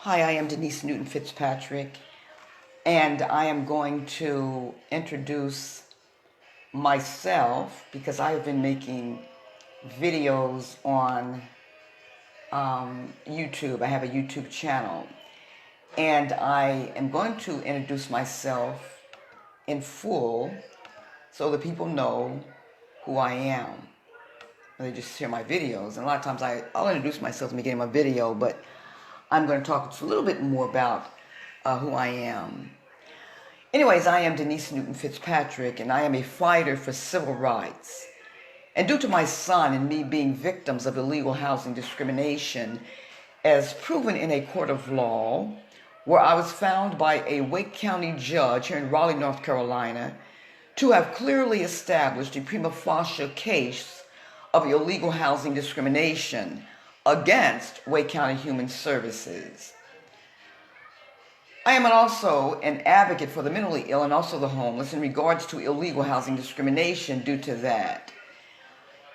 Hi, I am Denise Fitzpatrick, and I am going to introduce myself because I have been making videos on YouTube. I have a YouTube channel, and I am going to introduce myself in full so that people know who I am. They just hear my videos, and a lot of times I'll introduce myself in the beginning of my video, but I'm going to talk a little bit more about who I am. Anyways, I am Denise Fitzpatrick, and I am a fighter for civil rights. And due to my son and me being victims of illegal housing discrimination, as proven in a court of law, where I was found by a Wake County judge here in Raleigh, North Carolina, to have clearly established a prima facie case of illegal housing discrimination against Wake County Human Services. I am also an advocate for the mentally ill and also the homeless in regards to illegal housing discrimination due to that.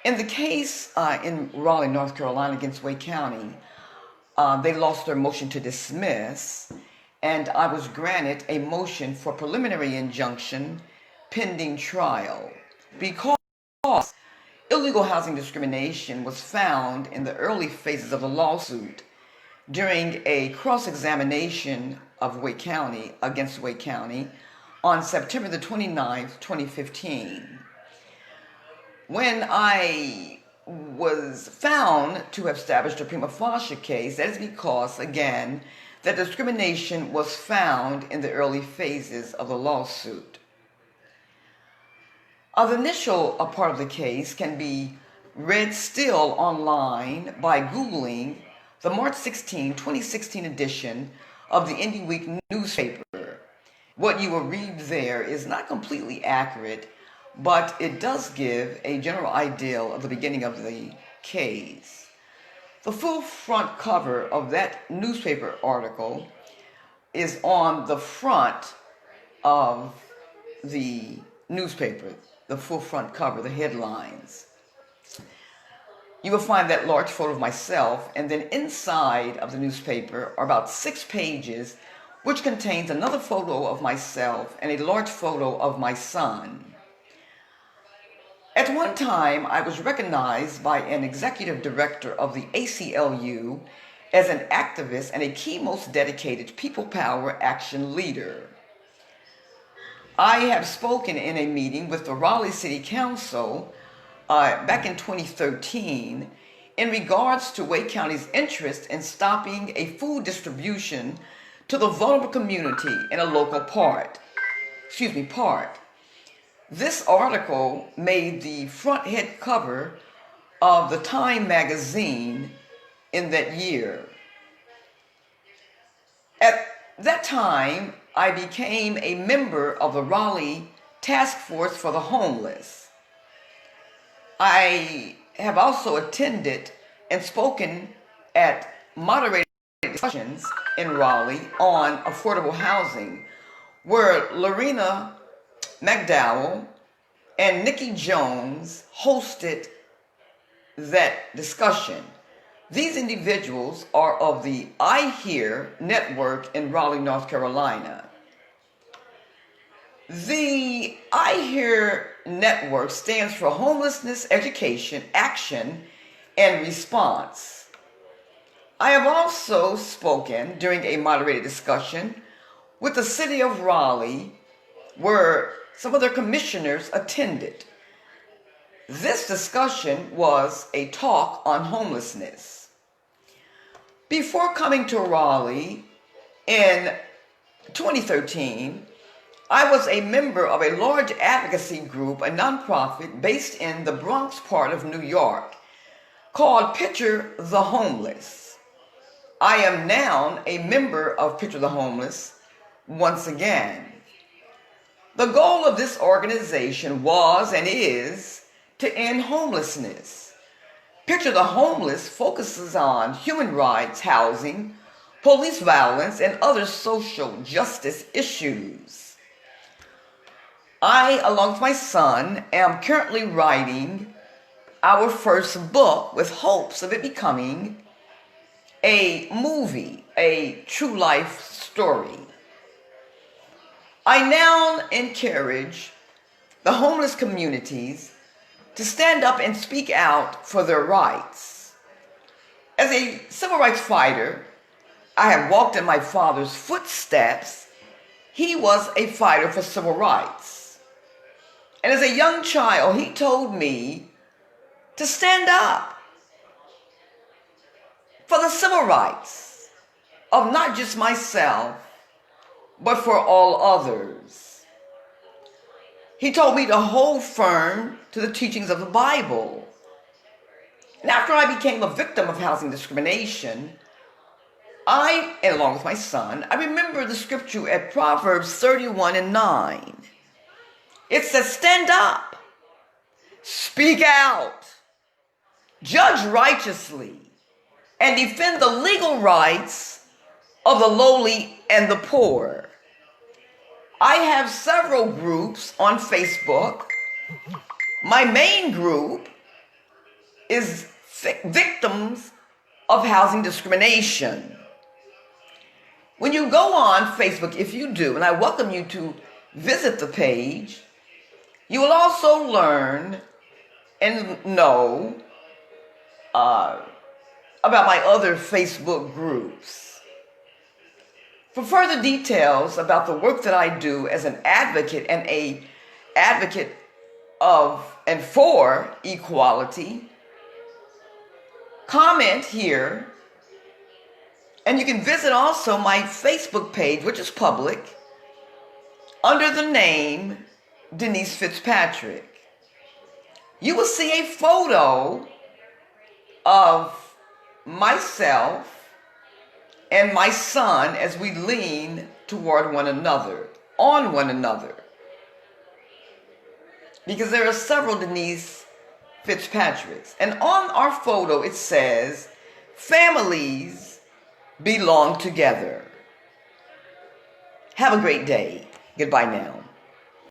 In the case in Raleigh, North Carolina against Wake County, they lost their motion to dismiss, and I was granted a motion for preliminary injunction pending trial because illegal housing discrimination was found in the early phases of the lawsuit during a cross-examination of Wake County against Wake County on September the 29th, 2015. When I was found to have established a prima facie case, that is because, again, that discrimination was found in the early phases of the lawsuit. The initial part of the case can be read still online by Googling the March 16, 2016 edition of the Indie Week newspaper. What you will read there is not completely accurate, but it does give a general idea of the beginning of the case. The full front cover of that newspaper article is on the front of the newspaper. The full front cover, the headlines. You will find that large photo of myself, and then inside of the newspaper are about 6 pages, which contains another photo of myself and a large photo of my son. At one time, I was recognized by an executive director of the ACLU as an activist and a key most dedicated people power action leader. I have spoken in a meeting with the Raleigh City Council back in 2013 in regards to Wake County's interest in stopping a food distribution to the vulnerable community in a local park. This article made the front head cover of the Time magazine in that year. At that time, I became a member of the Raleigh Task Force for the Homeless. I have also attended and spoken at moderated discussions in Raleigh on affordable housing, where Lorena McDowell and Nikki Jones hosted that discussion. These individuals are of the I Hear network in Raleigh, North Carolina. The I Hear network stands for Homelessness, Education, Action, and Response. I have also spoken during a moderated discussion with the city of Raleigh, where some of their commissioners attended. This discussion was a talk on homelessness. Before coming to Raleigh in 2013, I was a member of a large advocacy group, a nonprofit based in the Bronx part of New York, called Picture the Homeless. I am now a member of Picture the Homeless once again. The goal of this organization was and is to end homelessness. Picture the Homeless focuses on human rights, housing, police violence, and other social justice issues. I, along with my son, am currently writing our first book with hopes of it becoming a movie, a true life story. I now encourage the homeless communities to stand up and speak out for their rights. As a civil rights fighter, I have walked in my father's footsteps. He was a fighter for civil rights. And as a young child, he told me to stand up for the civil rights of not just myself, but for all others. He told me to hold firm to the teachings of the Bible. And after I became a victim of housing discrimination, along with my son, I remember the scripture at Proverbs 31:9. It says, stand up, speak out, judge righteously, and defend the legal rights of the lowly and the poor. I have several groups on Facebook. My main group is Victims of Housing Discrimination. When you go on Facebook, if you do, and I welcome you to visit the page, you will also learn and know about my other Facebook groups. For further details about the work that I do as an advocate and an advocate of and for equality, comment here. And you can visit also my Facebook page, which is public, under the name Denise Fitzpatrick. You will see a photo of myself and my son as we lean toward one another, on one another. Because there are several Denise Fitzpatricks. And on our photo it says, families belong together. Have a great day. Goodbye now.